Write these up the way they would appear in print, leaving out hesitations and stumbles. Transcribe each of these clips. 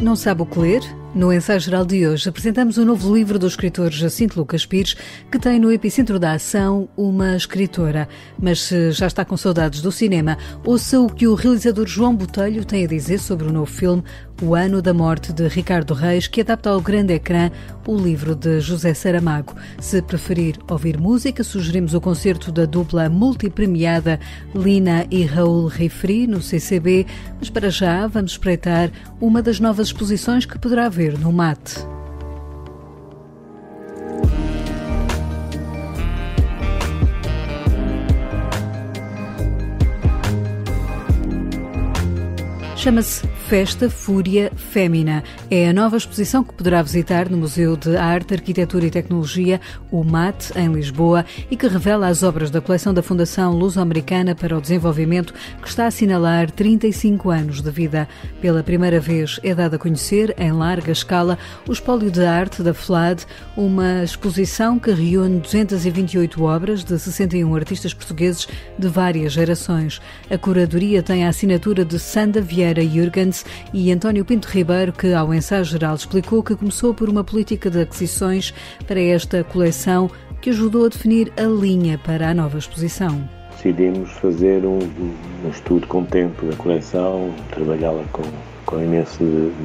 Não sabe o que ler? No ensaio geral de hoje apresentamos o novo livro do escritor Jacinto Lucas Pires, que tem no epicentro da ação uma escritora. Mas se já está com saudades do cinema, ouça o que o realizador João Botelho tem a dizer sobre o novo filme O Ano da Morte de Ricardo Reis, que adapta ao grande ecrã o livro de José Saramago. Se preferir ouvir música, sugerimos o concerto da dupla multipremiada Lina e Raul Rifri no CCB, mas para já vamos espreitar uma das novas exposições que poderá ver no MAT. Chama-se Festa Fúria Fémina. É a nova exposição que poderá visitar no Museu de Arte, Arquitetura e Tecnologia, o MAT, em Lisboa, e que revela as obras da coleção da Fundação Luso-Americana para o Desenvolvimento, que está a assinalar 35 anos de vida. Pela primeira vez é dado a conhecer, em larga escala, o espólio de arte da FLAD, uma exposição que reúne 228 obras de 61 artistas portugueses de várias gerações. A curadoria tem a assinatura de Sandra Vieira Jurgens e António Pinto Ribeiro, que ao ensaio geral explicou que começou por uma política de aquisições para esta coleção que ajudou a definir a linha para a nova exposição. Decidimos fazer um estudo com tempo da coleção, trabalhá-la com imenso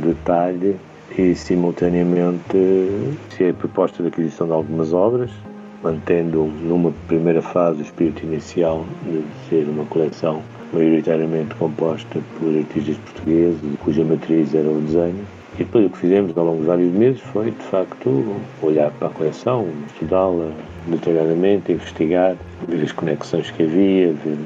detalhe e simultaneamente a proposta de aquisição de algumas obras, mantendo numa primeira fase o espírito inicial de ser uma coleção maioritariamente composta por artistas portugueses, cuja matriz era o desenho. E depois o que fizemos ao longo de vários meses foi, de facto, olhar para a coleção, estudá-la detalhadamente, investigar, ver as conexões que havia, ver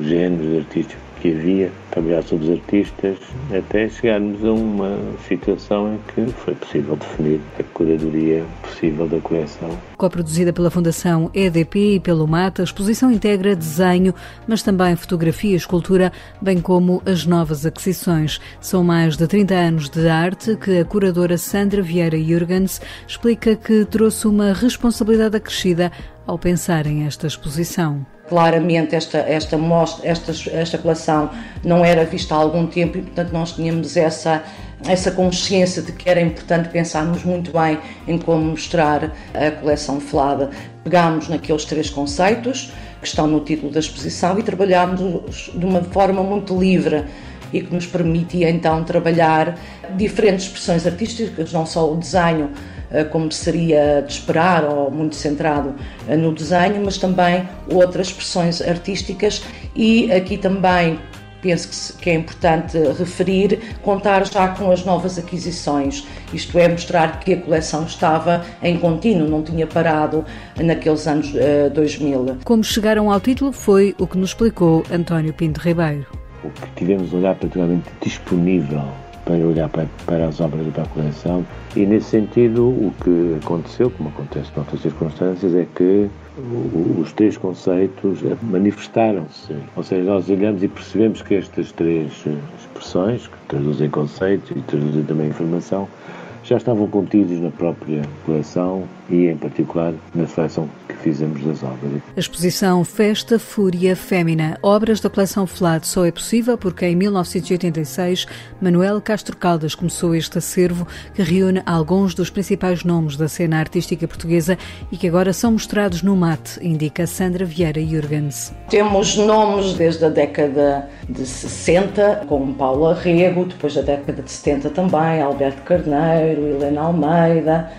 os géneros artísticos que havia, trabalhar sobre os artistas, até chegarmos a uma situação em que foi possível definir a curadoria possível da coleção. Co-produzida pela Fundação EDP e pelo MAT, a exposição integra desenho, mas também fotografia e escultura, bem como as novas aquisições. São mais de 30 anos de arte que a curadora Sandra Vieira Jurgens explica que trouxe uma responsabilidade acrescida ao pensar em esta exposição. Claramente esta coleção não era vista há algum tempo e, portanto, nós tínhamos essa consciência de que era importante pensarmos muito bem em como mostrar a coleção FLAD. Pegámos naqueles 3 conceitos que estão no título da exposição e trabalhámos de uma forma muito livre e que nos permitia então trabalhar diferentes expressões artísticas, não só o desenho, como seria de esperar, ou muito centrado no desenho, mas também outras expressões artísticas. E aqui também penso que é importante referir, contar já com as novas aquisições, isto é, mostrar que a coleção estava em contínuo, não tinha parado naqueles anos 2000. Como chegaram ao título foi o que nos explicou António Pinto Ribeiro. O que tivemos olhar particularmente disponível para olhar para as obras da coleção, e nesse sentido o que aconteceu, como acontece noutras circunstâncias, é que os 3 conceitos manifestaram-se, ou seja, nós olhamos e percebemos que estas 3 expressões, que traduzem conceitos e traduzem também informação, já estavam contidos na própria coleção e, em particular, na seleção que fizemos das obras. A exposição Festa Fúria Fémina, obras da coleção FLAD, só é possível porque em 1986 Manuel Castro Caldas começou este acervo que reúne alguns dos principais nomes da cena artística portuguesa e que agora são mostrados no MAT, indica Sandra Vieira Jurgens. Temos nomes desde a década de 60, como Paulo Arrego, depois da década de 70 também, Alberto Carneiro, Helena Almeida,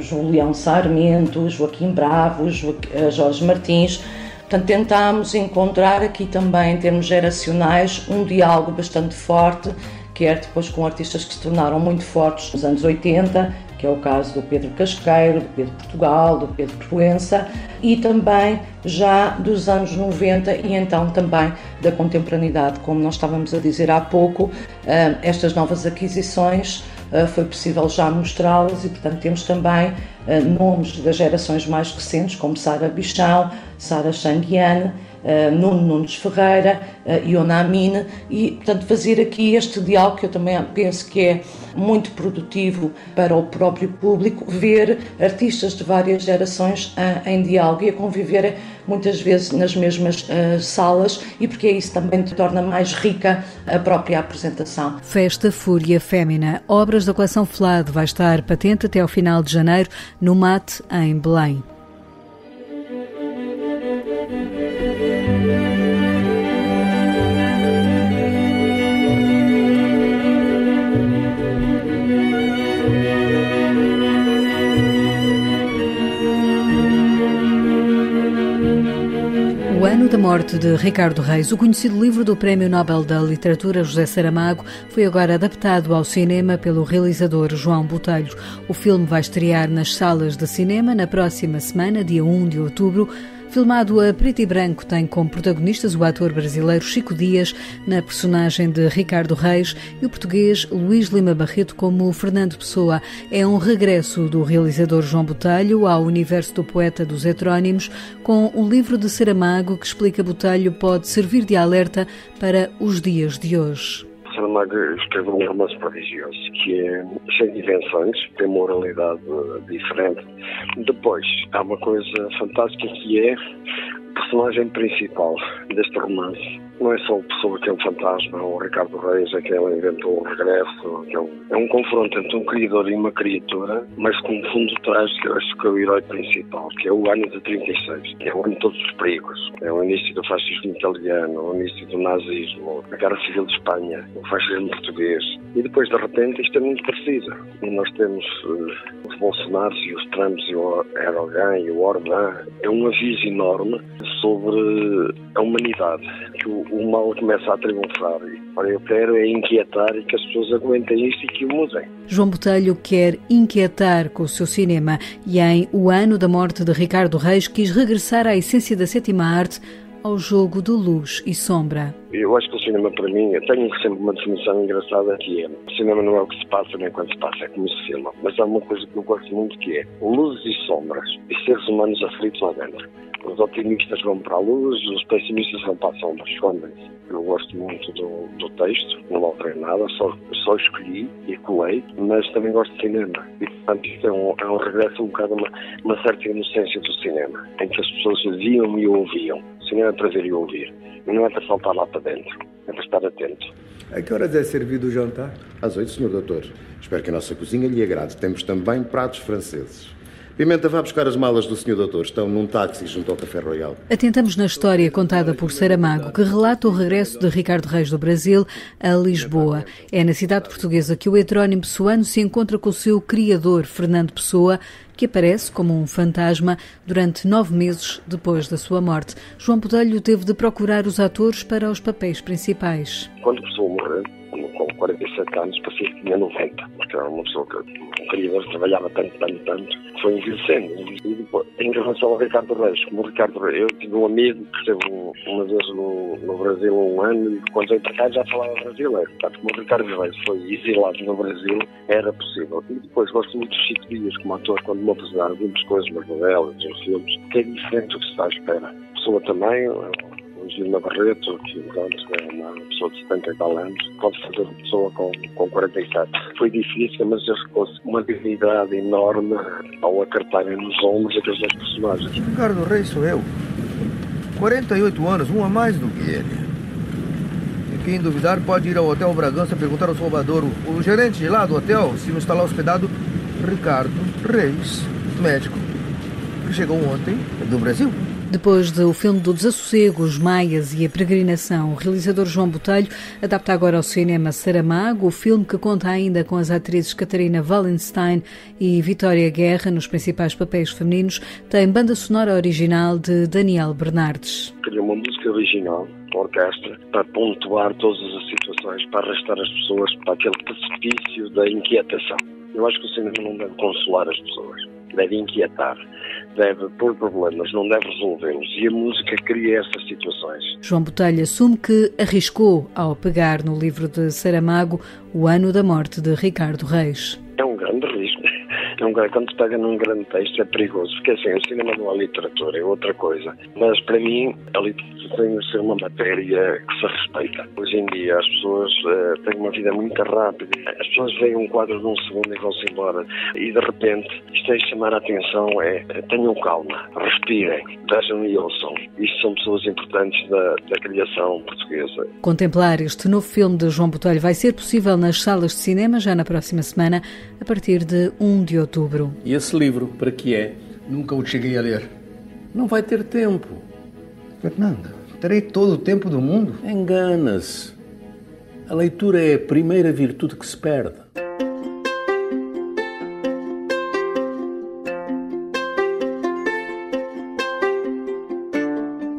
Julião Sarmento, Joaquim Bravo, Jorge Martins. Portanto, tentámos encontrar aqui também, em termos geracionais, um diálogo bastante forte, quer depois com artistas que se tornaram muito fortes nos anos 80, que é o caso do Pedro Casqueiro, do Pedro Portugal, do Pedro Proença, e também já dos anos 90 e então também da contemporaneidade. Como nós estávamos a dizer há pouco, estas novas aquisições foi possível já mostrá-las e, portanto, temos também nomes das gerações mais recentes, como Sara Bichão, Sara Changuiane, Nuno Nunes Ferreira, Iona Amine, e, portanto, fazer aqui este diálogo que eu também penso que é muito produtivo para o próprio público, ver artistas de várias gerações em diálogo e a conviver muitas vezes nas mesmas salas, e porque isso também torna mais rica a própria apresentação. Festa Fúria Fémina. Obras da coleção FLAD vai estar patente até ao final de janeiro no MAT, em Belém. O ano da morte de Ricardo Reis, o conhecido livro do Prémio Nobel da Literatura José Saramago, foi agora adaptado ao cinema pelo realizador João Botelho. O filme vai estrear nas salas de cinema na próxima semana, dia 1 de outubro. Filmado a preto e branco, tem como protagonistas o ator brasileiro Chico Dias, na personagem de Ricardo Reis, e o português Luís Lima Barreto como Fernando Pessoa. É um regresso do realizador João Botelho ao universo do poeta dos heterónimos, com um livro de Saramago que, explica Botelho, pode servir de alerta para os dias de hoje. Saramago escreveu um romance prodigioso, que é cheio de invenções, tem moralidade diferente. Depois, há uma coisa fantástica que é o personagem principal deste romance. Não é só a pessoa que é um fantasma, o Ricardo Reis é que ele inventou o regresso, que é um confronto entre um criador e uma criatura, mas com um fundo trágico, eu acho que é o herói principal, que é o ano de 36, que é o ano de todos os perigos. É o início do fascismo italiano, o início do nazismo, a Guerra Civil de Espanha, o fascismo português. E depois, de repente, isto é muito preciso. E nós temos os Bolsonaros e os Trumps e o Erdogan e o Orbán. É um aviso enorme sobre a humanidade, que o mal começa a triunfar. Ora, eu quero é inquietar e que as pessoas aguentem isto e que o mudem. João Botelho quer inquietar com o seu cinema e, em O Ano da Morte de Ricardo Reis, quis regressar à essência da sétima arte, ao jogo de luz e sombra. Eu acho que o cinema, para mim, eu tenho sempre uma definição engraçada que é: o cinema não é o que se passa nem quando se passa, é como se filma. Mas há uma coisa que eu gosto muito, que é luzes e sombras e seres humanos aflitos lá dentro. Os otimistas vão para a luz, os pessimistas vão para a sombra, escondem-se. Eu gosto muito do texto, não alterei nada, só escolhi e colei, mas também gosto de cinema. E, portanto, isto é um regresso um bocado a uma certa inocência do cinema, em que as pessoas viam e ouviam. O cinema é para ver e ouvir, e não é para saltar lá para dentro, é para estar atento. A que horas é servido o jantar? Às 8, Sr. Doutor. Espero que a nossa cozinha lhe agrade. Temos também pratos franceses. Pimenta, vá buscar as malas do Sr. Doutor. Estão num táxi junto ao Café Royal. Atentamos na história contada por Saramago, que relata o regresso de Ricardo Reis do Brasil a Lisboa. É na cidade portuguesa que o heterónimo pessoano se encontra com o seu criador, Fernando Pessoa, que aparece como um fantasma durante 9 meses depois da sua morte. João Botelho teve de procurar os atores para os papéis principais. Quando Pessoa morreu, com 47 anos, parecia que tinha 90, porque era uma pessoa que um criador trabalhava tanto, que foi envelhecendo. E depois, em relação ao Ricardo Reis, como o Ricardo Reis, eu tive um amigo que esteve uma vez no Brasil um ano, e quando veio para cá já falava brasileiro. Portanto, como o Ricardo Reis foi exilado no Brasil, era possível. E depois gosto muito de Chico Dias como ator. Quando me apresentaram, vimos coisas nas novelas, nos filmes, que é diferente do que se está à espera. A pessoa também, o Gilma Barreto, que é uma pessoa de 70 e tal anos, pode fazer uma pessoa com 47. Foi difícil, mas eu ficou uma dignidade enorme ao acartarem nos ombros aqueles dois personagens. Ricardo Reis sou eu. 48 anos, um a mais do que ele. E quem duvidar pode ir ao Hotel Bragança perguntar ao Salvador, o gerente de lá do hotel, se não está lá hospedado, Ricardo Reis, médico, que chegou ontem do Brasil. Depois do filme do Desassossego, Os Maias e a Peregrinação, o realizador João Botelho adapta agora ao cinema Saramago, o filme que conta ainda com as atrizes Catarina Wallenstein e Vitória Guerra nos principais papéis femininos, tem banda sonora original de Daniel Bernardes. Queria uma música original, orquestra, para pontuar todas as situações, para arrastar as pessoas para aquele precipício da inquietação. Eu acho que o cinema não deve consolar as pessoas, deve inquietar, deve pôr problemas, não deve resolvê-los. E a música cria essas situações. João Botelho assume que arriscou ao pegar no livro de Saramago O Ano da Morte de Ricardo Reis. É um grande risco. Quando se pega num grande texto é perigoso, porque assim, o cinema não é literatura, é outra coisa. Mas para mim, a literatura tem de ser uma matéria que se respeita. Hoje em dia as pessoas têm uma vida muito rápida, as pessoas veem um quadro de um segundo e vão-se embora, e de repente isto é chamar a atenção, tenham calma, respirem, vejam e ouçam. Isto são pessoas importantes da criação portuguesa. Contemplar este novo filme de João Botelho vai ser possível nas salas de cinema já na próxima semana, a partir de 1 de outubro. E esse livro, para que é? Nunca o cheguei a ler. Não vai ter tempo. Fernando, terei todo o tempo do mundo? Engana-se. A leitura é a primeira virtude que se perde.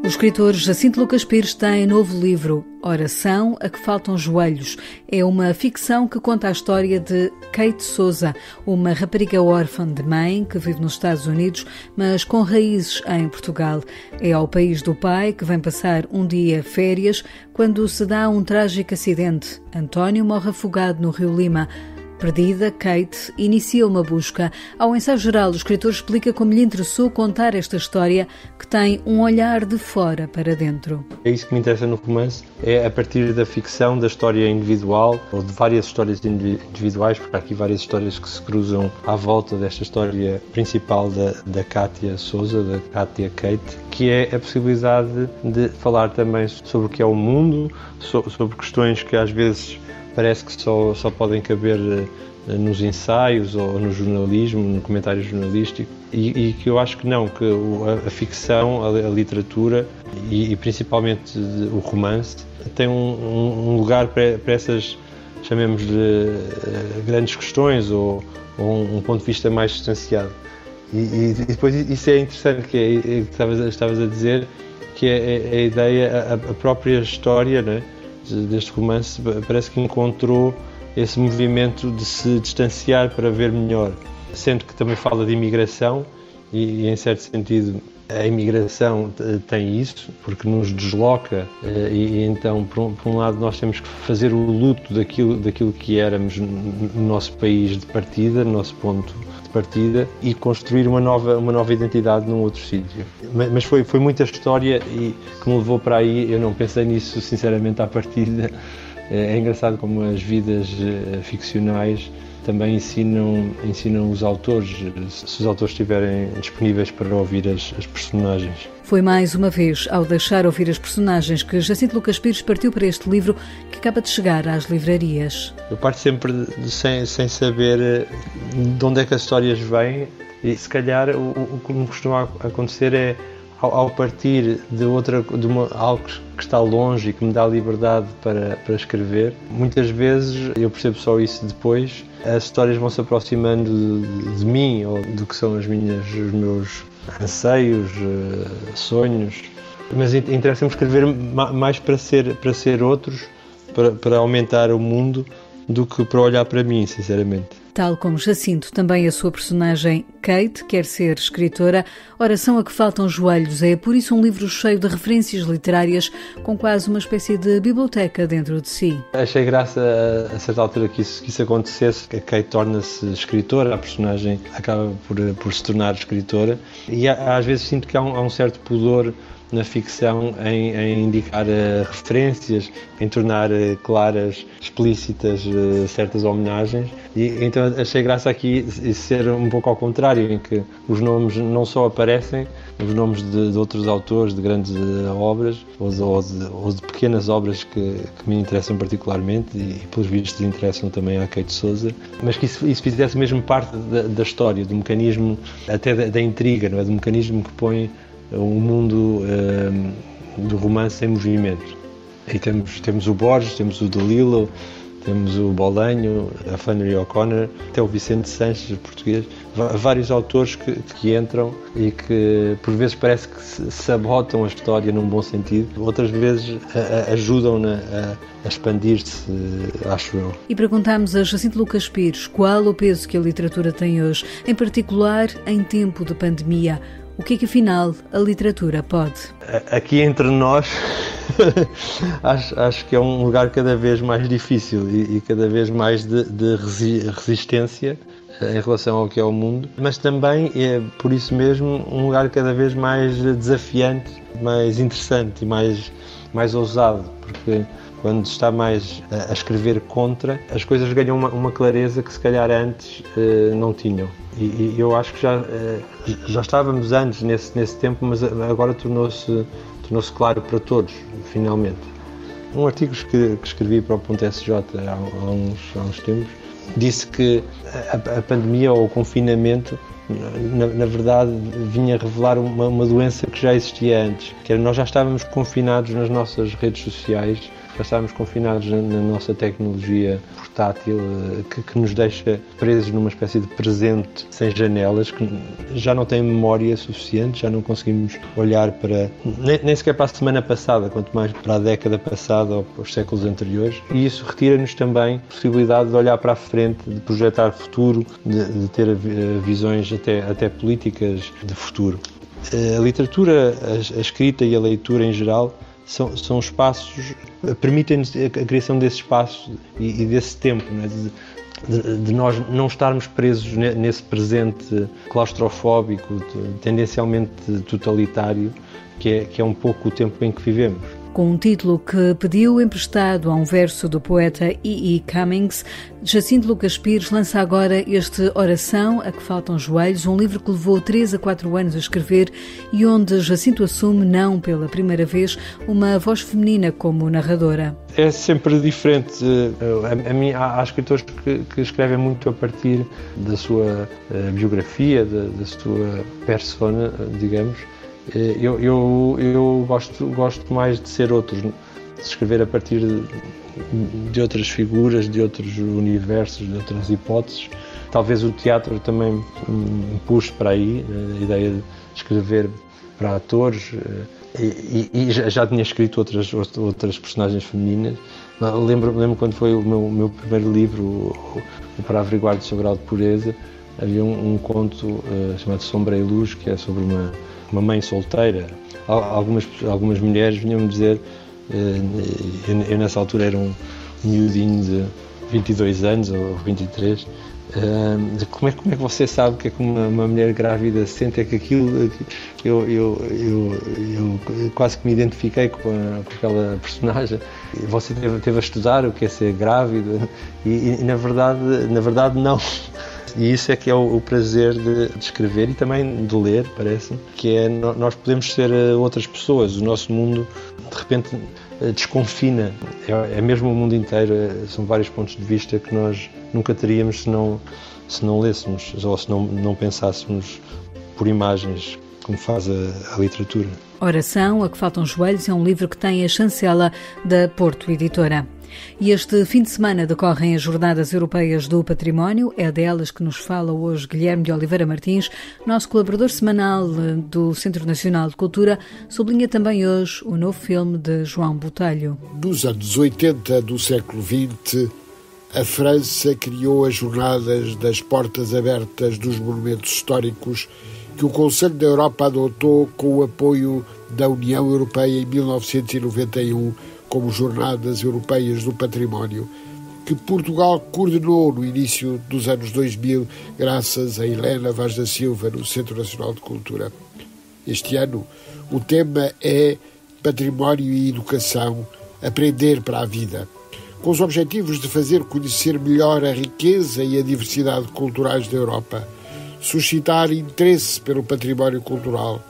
O escritor Jacinto Lucas Pires tem novo livro, Oração a que faltam joelhos. É uma ficção que conta a história de Kate Souza, uma rapariga órfã de mãe que vive nos Estados Unidos, mas com raízes em Portugal. É ao país do pai que vem passar um dia férias quando se dá um trágico acidente. António morre afogado no Rio Lima. Perdida, Kate inicia uma busca. Ao ensaio geral, o escritor explica como lhe interessou contar esta história que tem um olhar de fora para dentro. É isso que me interessa no romance, é a partir da ficção, da história individual, ou de várias histórias individuais, porque há aqui várias histórias que se cruzam à volta desta história principal da Kátia Souza, da Kátia Kate, que é a possibilidade de falar também sobre o que é o mundo, sobre questões que às vezes parece que só podem caber nos ensaios ou no jornalismo, no comentário jornalístico, e que eu acho que não, que a ficção, a literatura e principalmente o romance tem um lugar para essas, chamemos-lhe, grandes questões ou um ponto de vista mais distanciado. E depois isso é interessante, que é que estavas a dizer, que é a ideia, a própria história, né, deste romance parece que encontrou esse movimento de se distanciar para ver melhor, sendo que também fala de imigração e em certo sentido a imigração tem isso, porque nos desloca e então por um lado nós temos que fazer o luto daquilo que éramos no nosso país de partida, no nosso ponto de partida, e construir uma nova identidade num outro sítio. Mas foi muita história e que me levou para aí. Eu não pensei nisso sinceramente à partida. É engraçado como as vidas ficcionais também ensinam os autores, se os autores estiverem disponíveis para ouvir as personagens. Foi mais uma vez ao deixar ouvir as personagens que Jacinto Lucas Pires partiu para este livro que acaba de chegar às livrarias. Eu parto sempre sem saber de onde é que as histórias vêm, e se calhar o que me costuma acontecer é, ao partir de algo que está longe e que me dá liberdade para escrever, muitas vezes, eu percebo só isso depois, as histórias vão se aproximando de mim ou do que são os meus anseios, sonhos, mas interessa-me escrever mais para ser outros, para aumentar o mundo, do que para olhar para mim, sinceramente. Tal como Jacinto, também a sua personagem Kate quer ser escritora. Oração a que faltam joelhos é, por isso, um livro cheio de referências literárias, com quase uma espécie de biblioteca dentro de si. Achei graça a certa altura que isso acontecesse, que a Kate torna-se escritora, a personagem acaba por se tornar escritora, e às vezes sinto que há um certo pudor na ficção em indicar referências, em tornar claras, explícitas certas homenagens, e então achei graça aqui ser um pouco ao contrário, em que os nomes não só aparecem, os nomes de outros autores, de grandes obras ou de pequenas obras que me interessam particularmente e pelos vistos interessam também à Kate Souza, mas que isso fizesse mesmo parte da história, do mecanismo, até da intriga, não é? Do mecanismo que põe o mundo do romance em movimento. Aí temos o Borges, temos o Delilo, temos o Bolanho, a Flannery O'Connor, até o Vicente Sanches, português, vários autores que entram e que por vezes parece que sabotam a história num bom sentido, outras vezes ajudam-na a expandir-se, acho eu. E perguntámos a Jacinto Lucas Pires qual o peso que a literatura tem hoje, em particular em tempo de pandemia. O que é que, afinal, a literatura pode? Aqui entre nós, acho que é um lugar cada vez mais difícil e cada vez mais de resistência em relação ao que é o mundo, mas também é, por isso mesmo, um lugar cada vez mais desafiante mais interessante e mais ousado, porque quando está mais a escrever contra, as coisas ganham uma clareza que se calhar antes não tinham. E eu acho que já estávamos antes nesse tempo, mas agora tornou-se claro para todos, finalmente. Um artigo que escrevi para o .sj há uns tempos disse que a pandemia ou o confinamento, na verdade, vinha revelar uma doença que já existia antes, que era nós já estávamos confinados nas nossas redes sociais, já estávamos confinados na nossa tecnologia portátil, que nos deixa presos numa espécie de presente sem janelas, que já não tem memória suficiente, já não conseguimos olhar para, nem sequer para a semana passada, quanto mais para a década passada ou para os séculos anteriores, e isso retira-nos também a possibilidade de olhar para a frente, de projetar futuro, de ter visões até políticas de futuro. A literatura, a escrita e a leitura em geral são espaços, permitem-nos a criação desse espaço e desse tempo, não é? De nós não estarmos presos nesse presente claustrofóbico, tendencialmente totalitário, que é um pouco o tempo em que vivemos. Com um título que pediu emprestado a um verso do poeta E.E. Cummings, Jacinto Lucas Pires lança agora este Oração a que faltam joelhos, um livro que levou 3 a 4 anos a escrever e onde Jacinto assume, não pela primeira vez, uma voz feminina como narradora. É sempre diferente. Há escritores que escrevem muito a partir da sua biografia, da sua persona, digamos. Eu gosto mais de ser outros, de escrever a partir de outras figuras, de outros universos, de outras hipóteses. Talvez o teatro também me puxe para aí, a ideia de escrever para atores, e já tinha escrito outras personagens femininas. Lembro quando foi o meu primeiro livro, o Para Averiguar de Seu Grau de Pureza, havia um conto chamado Sombra e Luz, que é sobre uma mãe solteira. Algumas mulheres vinham-me dizer, eu nessa altura era um miudinho de 22 anos ou 23, como é que você sabe que é que uma mulher grávida sente? É que aquilo, eu quase que me identifiquei com aquela personagem. Você teve a estudar o que é ser grávida e na verdade não. E isso é que é o prazer de escrever e também de ler, parece-me, que é nós podemos ser outras pessoas. O nosso mundo, de repente, desconfina. É mesmo o mundo inteiro, são vários pontos de vista que nós nunca teríamos se não lêssemos ou se não pensássemos por imagens, como faz a literatura. Oração a que faltam joelhos é um livro que tem a chancela da Porto Editora. E este fim de semana decorrem as Jornadas Europeias do Património. É delas que nos fala hoje Guilherme de Oliveira Martins, nosso colaborador semanal do Centro Nacional de Cultura. Sublinha também hoje o novo filme de João Botelho. Nos anos 80 do século XX, a França criou as Jornadas das Portas Abertas dos Monumentos Históricos, que o Conselho da Europa adotou com o apoio da União Europeia em 1991, como Jornadas Europeias do Património, que Portugal coordenou no início dos anos 2000, graças a Helena Vaz da Silva, no Centro Nacional de Cultura. Este ano, o tema é Património e Educação, aprender para a vida, com os objetivos de fazer conhecer melhor a riqueza e a diversidade culturais da Europa, suscitar interesse pelo património cultural,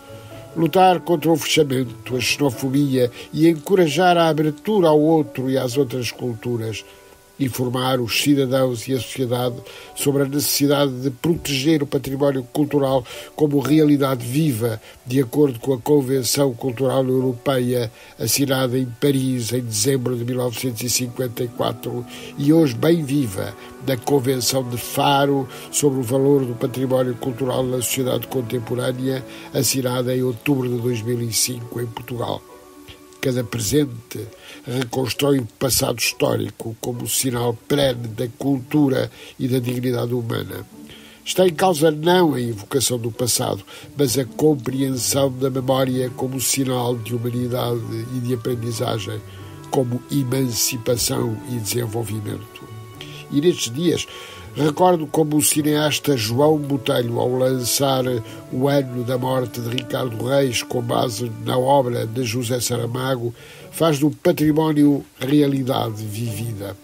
lutar contra o fechamento, a xenofobia e encorajar a abertura ao outro e às outras culturas, informar os cidadãos e a sociedade sobre a necessidade de proteger o património cultural como realidade viva, de acordo com a Convenção Cultural Europeia, assinada em Paris em dezembro de 1954 e hoje bem viva, da Convenção de Faro sobre o valor do património cultural na sociedade contemporânea, assinada em outubro de 2005 em Portugal. Cada presente reconstrói o passado histórico como sinal perene da cultura e da dignidade humana. Está em causa não a invocação do passado, mas a compreensão da memória como sinal de humanidade e de aprendizagem, como emancipação e desenvolvimento. E nestes dias, Recordo como o cineasta João Botelho, ao lançar O Ano da Morte de Ricardo Reis, com base na obra de José Saramago, faz do património realidade vivida.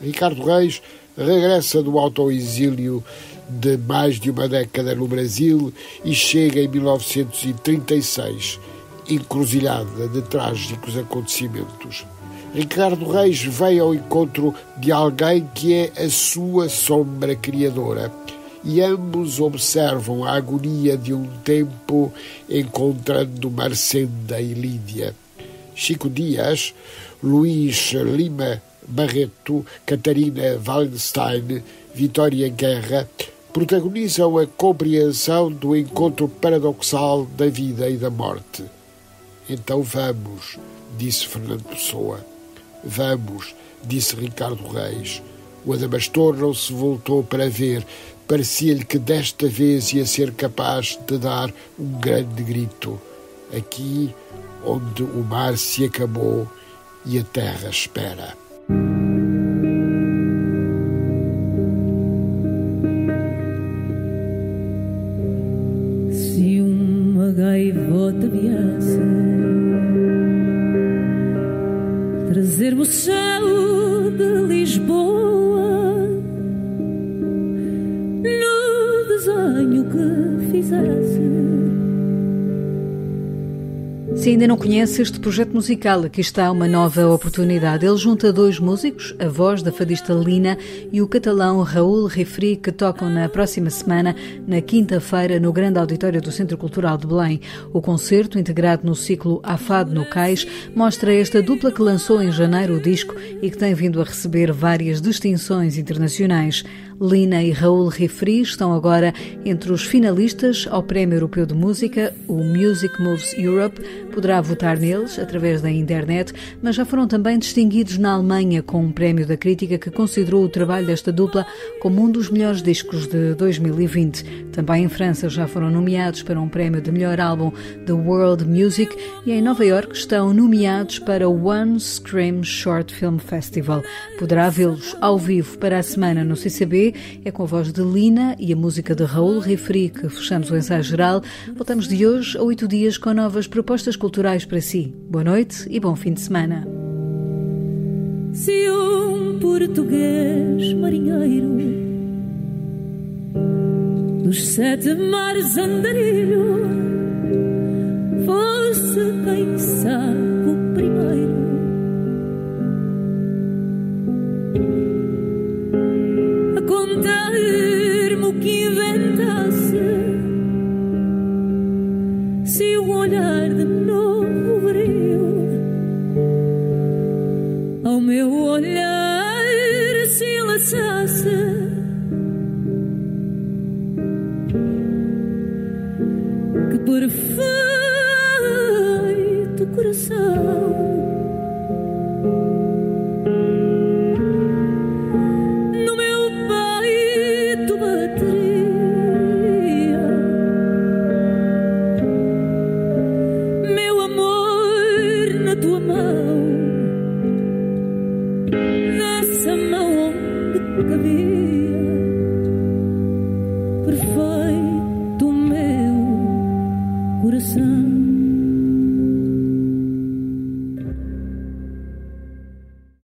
Ricardo Reis regressa do autoexílio de mais de uma década no Brasil e chega em 1936, encruzilhada de trágicos acontecimentos. Ricardo Reis veio ao encontro de alguém que é a sua sombra criadora e ambos observam a agonia de um tempo encontrando Marcenda e Lídia. Chico Dias, Luís Lima Barreto, Catarina Wallenstein, Vitória Guerra protagonizam a compreensão do encontro paradoxal da vida e da morte. Então vamos, disse Fernando Pessoa. Vamos, disse Ricardo Reis. O Adamastor não se voltou para ver. Parecia-lhe que desta vez ia ser capaz de dar um grande grito. Aqui, onde o mar se acabou e a terra espera. Se uma gaivota viesse trazer-me o céu de Lisboa, no desenho que fizesse. Se ainda não conhece este projeto musical, aqui está uma nova oportunidade. Ele junta dois músicos, a voz da fadista Lina e o catalão Raúl Refri, que tocam na próxima semana, na quinta-feira, no grande auditório do Centro Cultural de Belém. O concerto, integrado no ciclo A Fado no Cais, mostra esta dupla que lançou em janeiro o disco e que tem vindo a receber várias distinções internacionais. Lina e Raúl Refri estão agora entre os finalistas ao Prémio Europeu de Música, o Music Moves Europe. Poderá votar neles através da internet, mas já foram também distinguidos na Alemanha com um prémio da crítica que considerou o trabalho desta dupla como um dos melhores discos de 2020. Também em França já foram nomeados para um prémio de melhor álbum The World Music e em Nova Iorque estão nomeados para o One Scream Short Film Festival. Poderá vê-los ao vivo para a semana no CCB. É com a voz de Lina e a música de Raúl Refri que fechamos o ensaio geral. Voltamos de hoje a 8 dias com novas propostas culturais para si. Boa noite e bom fim de semana. Se um português marinheiro dos 7 mares andarilho fosse, quem sabe, o primeiro a contar-me o que inventasse, se o olhar de novo brilho ao meu olhar se laçasse, que perfeito coração no meu peito bateria, meu amor na tua mão, nessa mão onde cabia perfeito meu coração.